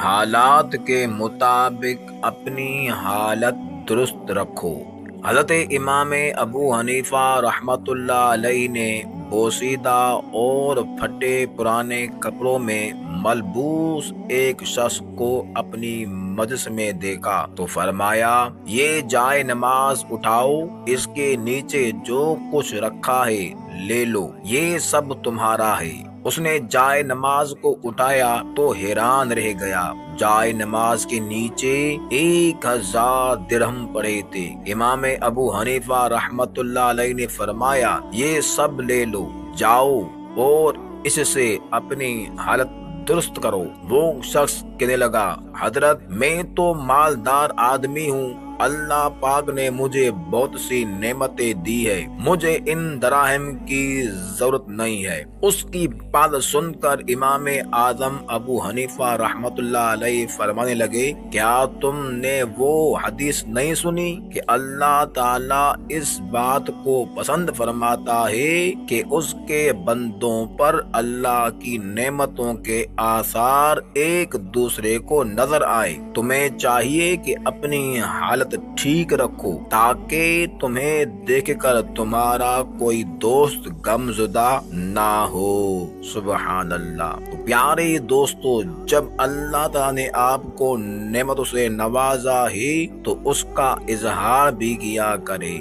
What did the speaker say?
حالات کے مطابق اپنی حالت درست رکھو۔ حضرت امام ابو حنیفہ رحمۃ اللہ علیہ نے بوسیدہ اور پھٹے پرانے کپڑوں میں ملبوس ایک شخص کو اپنی مجلس میں دیکھا تو فرمایا، یہ جائے نماز اٹھاؤ، اس کے نیچے جو کچھ رکھا ہے لے لو، یہ سب تمہارا ہے۔ اس نے جائے نماز کو اٹھایا تو حیران رہ گیا، جائے نماز کے نیچے 1000 درہم پڑے تھے۔ امام ابو حنیفہ رحمت اللہ علیہ نے فرمایا، یہ سب لے لو، جاؤ اور اس سے اپنی حالت درست کرو۔ وہ شخص کہنے لگا، حضرت میں تو مالدار آدمی ہوں، اللہ پاک نے مجھے بہت سی نعمتیں دی ہے، مجھے ان دراہم کی ضرورت نہیں ہے۔ اس کی بات سن کر امام اعظم ابو حنیفہ رحمت اللہ علیہ فرمانے لگے، کیا تم نے وہ حدیث نہیں سنی کہ اللہ تعالیٰ اس بات کو پسند فرماتا ہے کہ اس کے بندوں پر اللہ کی نعمتوں کے آثار ایک دوسرے کو نظر آئے۔ تمہیں چاہیے کہ اپنی حالت ٹھیک رکھو تاکہ تمہیں دیکھ کر تمہارا کوئی دوست غمزدہ نہ ہو۔ سبحان اللہ۔ تو پیارے دوستو، جب اللہ تعالیٰ نے آپ کو نعمتوں سے نوازا ہے تو اس کا اظہار بھی کیا کرے۔